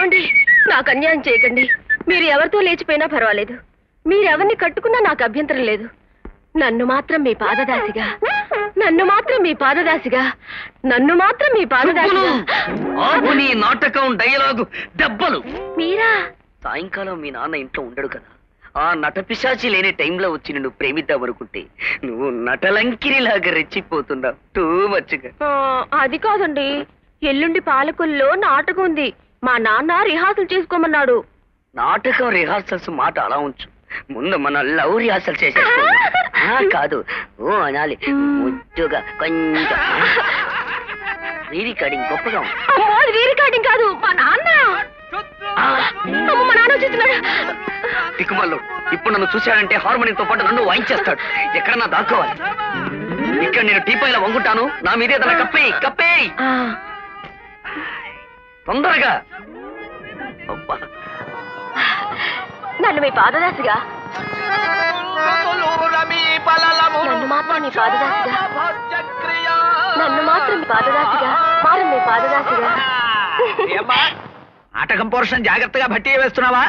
ఏమండి, నాకు అన్యాయం చేయకండి. మీరు ఎవరితో లేచిపోయినా పర్వాలేదు, మీరెవరిని కట్టుకున్నా నాకు అభ్యంతరం లేదు. నన్ను మాత్రం మీ పాదదాసిగా, నన్ను మాత్రం మీ పాదదాసిగా, నన్ను మాత్రం మీ పాదదాసిగా. నీ నాటకం డైలాగు దెబ్బలు. మీరా? సాయంకాలం మీ నాన్న ఇంట్లో ఉండడు కదా, ఆ నటపిశాచి లేని టైంలో వచ్చి నిన్ను ప్రేమిద్దామనుకుంటే నువ్వు నటలంకిరిలాగా రెచ్చిపోతున్నావు. టూ మచ్చుగా. అది కాదండి, ఎల్లుండి పాలకుల్లో నాటకం ఉంది. మా నాన్న రిహార్సల్ చేసుకోమన్నాడు. నాటకం రిహార్సల్స్ మాట అలా ఉంచు, ముందు మన లవ్ రిహార్సల్ చేసే కాదు ఓ అనాలి ముద్దుగా కొంచెం. రీ రికార్డింగ్ గొప్పగా ఉంది. రీ రికార్డింగ్ కాదు, మా నాన్న. మా నాన్న చూస్తున్నాడు. దిక్కుమల్లు ఇప్పుడు నన్ను చూశాడంటే హార్మోనియంతో పాటు నన్ను వాయించేస్తాడు. ఎక్కడన్నా దాక్కోవాలి. ఇక్కడ నేను టీపాయిలా వంగుంటాను, నా మీదే తన కప్పేయి కప్పేయి తొందరగా. నన్ను మీ పాదదాసిగా, నన్ను మాత్రం మీ పాదదాసిగా, నన్ను మాత్రం మీ పాదదాసిగా, మారం మీ పాదదాసిగా. నాటకం పోర్షన్ జాగ్రత్తగా భట్టి వేస్తున్నావా?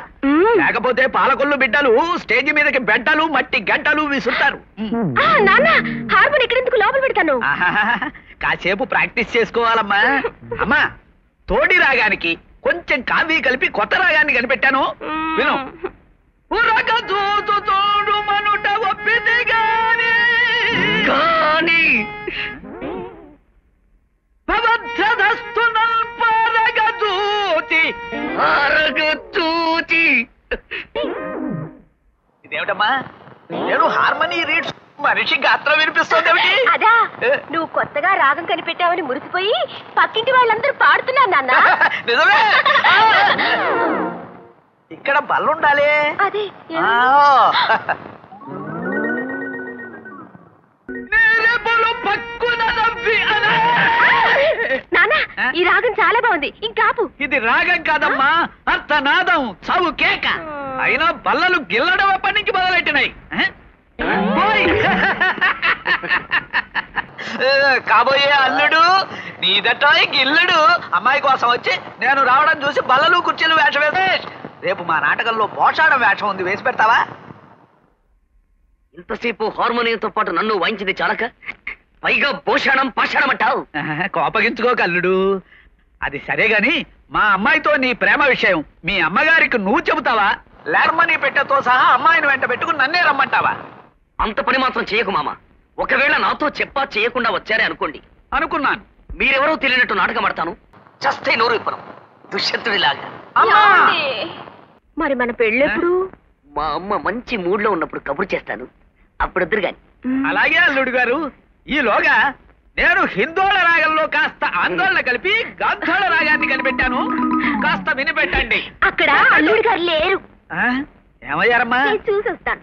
లేకపోతే పాలకొల్లు బిడ్డలు స్టేజ్ మీదకి బెడ్డలు మట్టి గడ్డలు విసురుతారు. నాన్న, హార్మోన్ ఎక్కడెందుకు లోపల పెడతాను. కాసేపు ప్రాక్టీస్ చేసుకోవాలమ్మా. అమ్మా, తోడి రాగానికి కొంచెం కాఫీ కలిపి కొత్త రాగాన్ని కనిపెట్టాను, విను. తోడు మనుట ఒప్పిది గాని ఇదేమిటమ్మా, నేను హార్మోనీ రీడ్స్ మనిషి గాత్రం వినిపిస్తుంది. అదా, నువ్వు కొత్తగా రాగం కనిపెట్టావని మురిసిపోయి పక్కింటి వాళ్ళందరూ పాడుతున్నారు నాన్న. నిజమే. ఇక్కడ బల్లుండాలి. అదే నాన్న, ఈ రాగం చాలా బాగుంది, ఇంకాపు. ఇది రాగం కాదమ్మా, అర్థనాదం, చావు కేక. అయినా బల్లలు గిల్లడం ఎప్పటి నుంచి మొదలెట్టినాయి. కాబోయే అల్లుడు నీదటాయి గిల్లుడు. అమ్మాయి కోసం వచ్చి నేను రావడం చూసి బల్లలు కుర్చీలు వేషం వేసే. రేపు మా నాటకంలో పోషాడం వేషం ఉంది, వేసి పెడతావా? ఇంతసేపు హార్మోనియంతో పాటు నన్ను వాయించింది చాలక పైగా పోషాణం పాషాణం అంటావు. కోపగించుకోక అల్లుడు. అది సరే గాని మా అమ్మాయితో నీ ప్రేమ విషయం మీ అమ్మగారికి నువ్వు చెబుతావా, లేర్మనీ పెట్టెతో సహా అమ్మాయిని వెంట పెట్టుకుని నన్నే రమ్మంటావా? అంత పని మాత్రం చేయకు మామ. ఒకవేళ నాతో చెప్పా చేయకుండా వచ్చారే అనుకోండి. అనుకున్నాను. మీరెవరో తెలియనట్టు నాటకం ఆడతాను, చస్తే నోరు ఇప్పను, దుష్యంతుడిలాగా. మరి మన పెళ్ళెప్పుడు? మా అమ్మ మంచి మూడ్ లో ఉన్నప్పుడు కబురు చేస్తాను, అప్పుడు వద్దురు గాని. అలాగే అల్లుడు గారు. ఈలోగా నేను హిందోళ రాగంలో కాస్త ఆందోళన కలిపి గాంధోళ రాగాన్ని కనిపెట్టాను, కాస్త వినిపెట్టండి. అక్కడ అల్లుడు గారు లేరు. ఏమయ్యారమ్మా? చూసొస్తాను.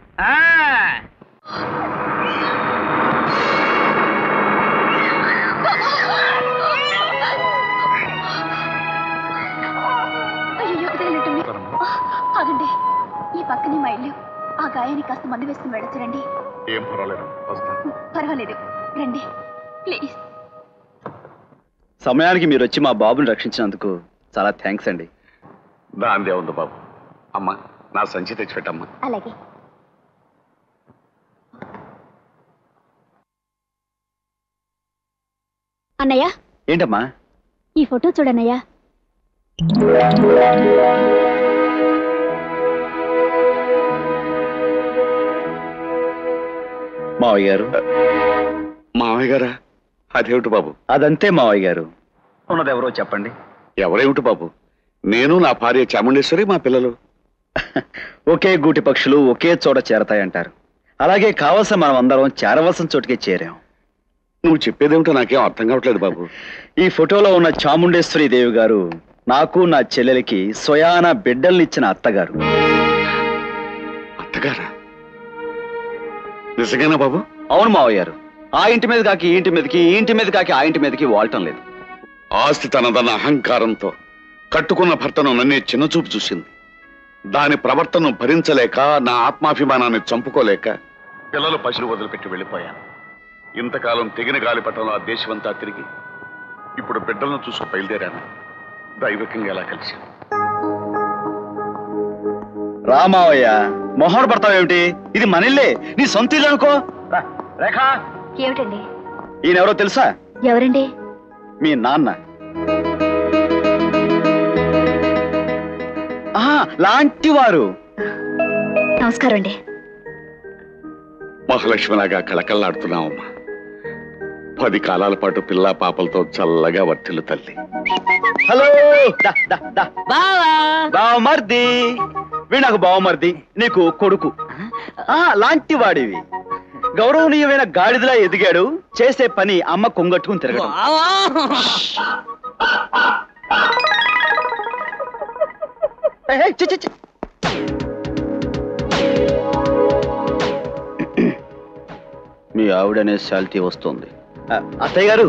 ఆగండి, ఈ పక్కనే మా ఇల్లు. ఆ గాయానికి కాస్త మందు వేసుకుని వెళ్ళొచ్చురండి. ఏం పర్వాలేదు, పర్వాలేదు, రండి ప్లీజ్. సమయానికి మీరు వచ్చి మా బాబుని రక్షించినందుకు చాలా థ్యాంక్స్ అండి. దాందే ఉంది బాబు. అమ్మా, నా సంచి తెచ్చిపెట్టమ్మా. అలాగే. అన్నయ్య. ఏంటమ్మా? ఈ ఫోటో చూడన్నయ్యా. మావయ్య గారు. మావయ్య గారా? అదేమిటి బాబు? అదంతే మావయ్య గారు. ఉన్నదెవరో చెప్పండి. ఎవరేమిటి బాబు? నేను, నా భార్య చాముండేశ్వరి, మా పిల్లలు. ఒకే గూటి పక్షులు ఒకే చోట చేరతాయంటారు. అలాగే కావలసిన మనం అందరం చేరవలసిన చోటుకే చేరాం. నువ్వు చెప్పేదేమిటో నాకేం అర్థం కావట్లేదు బాబు. ఈ ఫోటోలో ఉన్న చాముండేశ్వరి దేవి గారు నాకు, నా చెల్లెలికి స్వయాన బిడ్డల్నిచ్చిన అత్తగారు. అత్తగారా? నిజంగానా బాబు? అవును మావయ్య గారు. ఆ ఇంటి మీద కాకి ఈ ఇంటి మీదకి, ఈ ఇంటి మీద కాకి ఆ ఇంటి మీదకి వాడటం లేదు. ఆస్తి తనదన్న అహంకారంతో కట్టుకున్న భర్తను నన్నే చిన్నచూపు చూసింది. దాని ప్రవర్తనను భరించలేక, నా ఆత్మాభిమానాన్ని చంపుకోలేక పిల్లలు పశువులు వదిలిపెట్టి వెళ్ళిపోయాను. ఇంతకాలం తెగిన గాలిపటంలో ఆ దేశమంతా తిరిగి ఇప్పుడు బిడ్డలను చూసుకు బయలుదేరాను. దైవికంగా ఎలా కలిశాను. రామావయ్య మొహం పడతావేమిటి? ఇది మనిల్లే, నీ సొంత ఇల్లు అనుకో. రేఖ, ఏమిటండి? ఈయనెవరో తెలుసా? ఎవరండి? మీ నాన్న. లాంటి వారు. నమస్కారం అండి. మహాలక్ష్మిలాగా కళకళలాడుతున్నావమ్మా. 10 కాలాల పాటు పిల్లా పాపలతో చల్లగా వర్తిల్లు తల్లి. హలో బావమర్ది. వీడు నాకు బావమర్ది, నీకు కొడుకు. లాంటి వాడివి. గౌరవనీయమైన గాడిదలా ఎదిగాడు. చేసే పని అమ్మ కొంగట్టుకుని తిరగడం. మీ ఆవిడనే శాల్తీ వస్తుంది. అత్తయ్య గారు,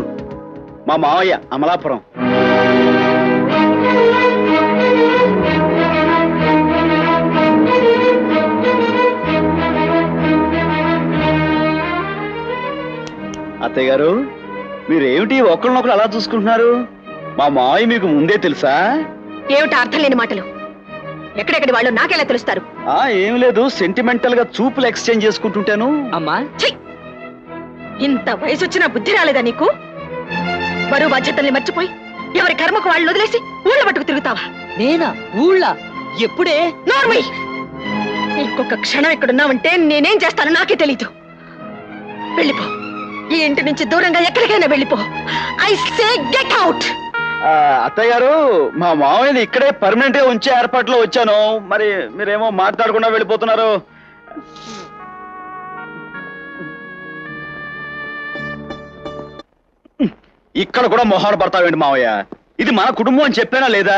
మా మావయ్య అమలాపురం. అత్తయ్య గారు, మీరేమిటి ఒకళ్ళనొకరు అలా చూసుకుంటున్నారు? మా మావయ్య మీకు ముందే తెలుసా? ఏమిటి అర్థం లేని మాటలు? ఎక్కడెక్కడి వాళ్ళు నాకెలా తెలుస్తారు? ఏం లేదు, సెంటిమెంటల్ గా చూపులు ఎక్స్చేంజ్ చేసుకుంటుంటాను. అమ్మా, ఇంత వయసు వచ్చినా బుద్ధి రాలేదా నీకు? బరువు బాధ్యతల్ని మర్చిపోయి ఎవరి కర్మకు వాళ్ళు వదిలేసి ఊళ్ళ పట్టుకు తిరుగుతావా? నేనా? ఊళ్ళ? ఎప్పుడే? నార్మల్. ఇంకొక క్షణం ఇక్కడున్నావంటే నేనేం చేస్తానో నాకే తెలీదు. వెళ్ళిపో. ఈ ఇంటి నుంచి దూరంగా ఎక్కడికైనా వెళ్ళిపో. I say get out. అత్తయ్య గారు, మా మావయ్యని ఇక్కడే పర్మనెంట్ గా ఉంచే ఏర్పాట్లో వచ్చాను. మరి మీరేమో మాట్లాడకుండా వెళ్ళిపోతున్నారు. ఇక్కడ కూడా మొహాన పడతావేంటి మావయ్య? ఇది మన కుటుంబం అని చెప్పానా లేదా?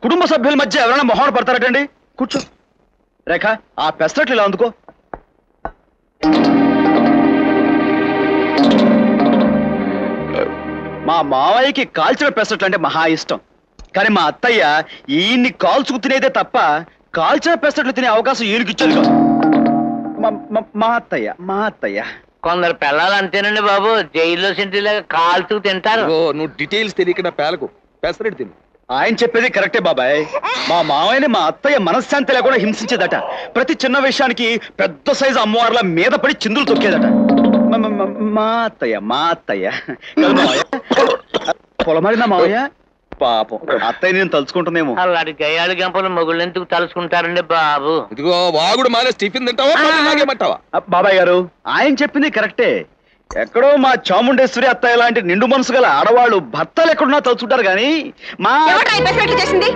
కుటుంబ సభ్యుల మధ్య ఎవరైనా మొహాన పడతారటండి? కూర్చో. రేఖ, ఆ పెసరట్లు ఇలా అందుకో. మా మావయ్యకి కాల్చిన పెసరట్లు అంటే మహా ఇష్టం. కానీ మా అత్తయ్య ఈయన్ని కాల్చుకు తినేదే తప్ప కాల్చిన పెసరట్లు తినే అవకాశం ఈయనకిచ్చేది కాదు. మా అత్తయ్య కొందరు పిల్లలు అంతేనండి బాబు, జైల్లో సెంట్రీలాగా కాల్చుకు తింటారు. నువ్వు డీటెయిల్స్ తెలియకుండా పేలకు పెసరెట్ తిను. ఆయన చెప్పేది కరెక్టే బాబాయ్. మా మావయ్యని మా అత్తయ్య మనశ్శాంతి లేకుండా హింసించేదట. ప్రతి చిన్న విషయానికి పెద్ద సైజు అమ్మవార్ల మీద పడి చిందులు తొక్కేదట. మా అత్తయ్య పొలమారినా మావయ్య? పాపం అత్తయ్య నేను తలుచుకుంటున్నామో. అలాంటి గయ్యాళి గంపలు మొగుళ్ళు ఎందుకు తలుచుకుంటారండి బాబు? ఇదిగో వాగుడు మానేసి టిఫిన్ తింటావా? బాబాయ్ గారు, ఆయన చెప్పింది కరెక్టే. ఎక్కడో మా చాముండేశ్వరి అత్తయ్య లాంటి నిండు మనసు గల ఆడవాళ్ళు భర్తలు ఎక్కడున్నా తలుచుకుంటారు గాని మా పెసరట్లు చేసింది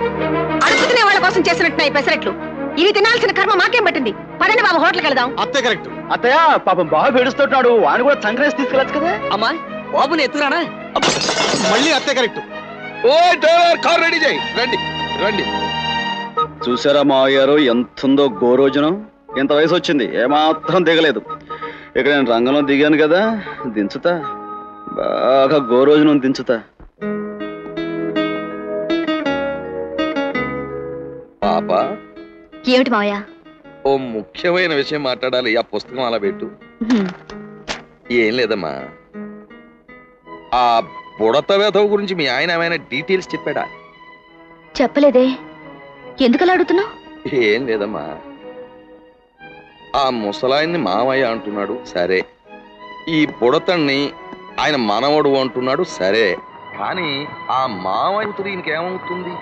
అడుగుతున్న వాళ్ళ కోసం చేసినట్టు ఈ పెసరట్లు. ఇవి తినాల్సిన కర్మ మాకేం పట్టింది? పదండి బాబు, హోటల్కి వెళ్దాం. అత్తే కరెక్ట్. అత్తయ్య పాపం బాగా ఏడుస్తున్నాడు. ఆయన కూడా సంక్రాంతి తీసుకెళ్ళచ్చు కదా. అమ్మా, బాబుని ఎత్తురానా? మళ్ళీ అత్తే కరెక్ట్. ఓ డ్రైవర్, కార్ రెడీ చేయి. రండి రండి. చూసారా మావయ్య గారు ఎంతుందో గోరోజనం? ఇంత వయసు వచ్చింది, ఏమాత్రం దిగలేదు. ఇక్కడ నేను రంగంలో దిగాను కదా, దించుతా, బాగా గోరోజనం దించుతా. పాప, ఏమిటి మావయ్య? ఓ ముఖ్యమైన విషయం మాట్లాడాలి. ఆ పుస్తకం అలా పెట్టు. ఏం లేదమ్మా, ఆ బుడత వేధవ గురించి మీ ఆయన ఏమైనా డీటెయిల్స్ చెప్పాడా? చెప్పలేదే. ఎందుకలా అడుగుతున్నావు? ఏం లేదమ్మా, ఆ ముసలాయన్ని మామయ్య అంటున్నాడు సరే, ఈ బుడతన్ని ఆయన మనవడు అంటున్నాడు సరే, కానీ ఆ మామయ్య ఇంకేమవుతుంది?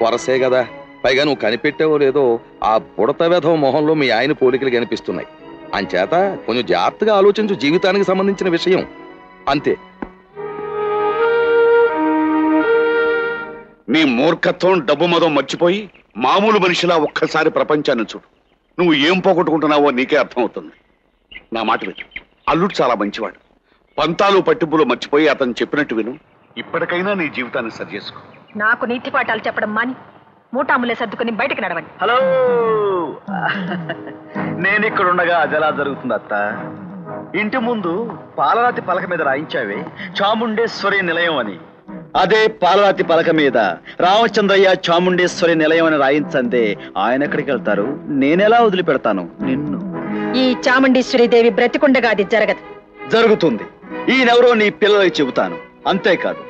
వరసే కదా. పైగా నువ్వు కనిపెట్టావో లేదో ఆ బుడత వేధవ మొహంలో మీ ఆయన పోలికలు కనిపిస్తున్నాయి. అంచేత కొంచెం జాగ్రత్తగా ఆలోచించు, జీవితానికి సంబంధించిన విషయం అంతే. నీ మూర్ఖత్వం, డబ్బు మదం మర్చిపోయి మామూలు మనిషిలా ఒక్కసారి ప్రపంచాన్ని చూడు. నువ్వు ఏం పోగొట్టుకుంటున్నావో నీకే అర్థమవుతుంది. నా మాట విను. అల్లుడు చాలా మంచివాడు. పంతాలు పట్టింపులు మర్చిపోయి అతను చెప్పినట్టు విను. ఇప్పటికైనా నీ జీవితాన్ని సరి చేసుకో. నాకు నీతి పాఠాలు చెప్పడం మాని మూటాములే సర్దుకుని బయటకు నడవండి. హలో, నేను ఇక్కడ ఉండగా అదెలా జరుగుతుంది అత్త? ఇంటి ముందు పాలరాతి పలక మీద రాయించావే చాముండేశ్వరి నిలయం అని. అదే పాలరాతి పలక మీద రామచంద్రయ్య చాముండేశ్వరి నిలయం అని రాయించందే ఆయన ఎక్కడికి వెళ్తారు? నేనెలా వదిలిపెడతాను నిన్ను? ఈ చాముండేశ్వరి దేవి బ్రతికుండగా అది జరగదు. జరుగుతుంది. ఈయనెవరో నీ పిల్లలకి చెబుతాను. అంతేకాదు,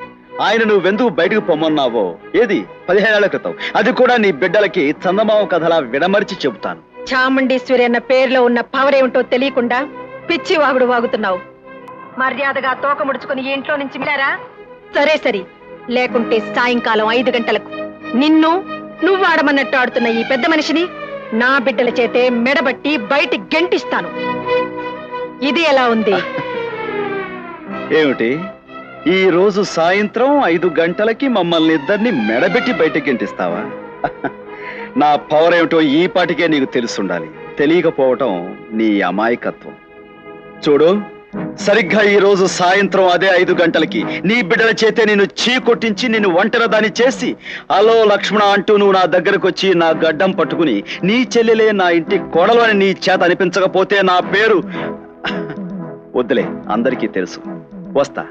ఆయన నువ్వెందుకు బయటకు పొమ్మన్నావో ఏది 15 ఏళ్ల క్రితం, అది కూడా నీ బిడ్డలకి చందమామ కథలా విడమరిచి చెబుతాను. చాముండేశ్వరి అన్న పేరులో ఉన్న పవర్ ఏమిటో తెలియకుండా పిచ్చి వాగుడు వాగుతున్నావు. మర్యాదగా తోక ముడుచుకుని ఈ ఇంట్లో నుంచి మిలారా. సరే, లేకుంటే సాయంకాలం 5 గంటలకు నిన్ను నువ్వు ఆడమన్నట్టు ఆడుతున్న ఈ పెద్ద మనిషిని నా బిడ్డల చేతే మెడబట్టి బయటి గెంటిస్తాను. ఇది ఎలా ఉంది? ఏమిటి, ఈ రోజు సాయంత్రం 5 గంటలకి మమ్మల్ని ఇద్దరిని మెడబెట్టి బయటికి గెంటిస్తావా? నా పవర్ ఏమిటో ఈ పాటికే నీకు తెలుసుండాలి. తెలియకపోవటం నీ అమాయకత్వం. చూడు, సరిగ్గా ఈ రోజు సాయంత్రం అదే 5 గంటలకి నీ బిడ్డల చేతే నేను చీకొట్టించి నిన్ను ఒంటరి దాన్ని చేసి అలో లక్ష్మణ అంటూ నువ్వు నా దగ్గరకు వచ్చి నా గడ్డం పట్టుకుని నీ చెల్లెలే నా ఇంటి కోడలు అని నీ చేత అనిపించకపోతే నా పేరు వద్దులే, అందరికీ తెలుసు. వస్తా.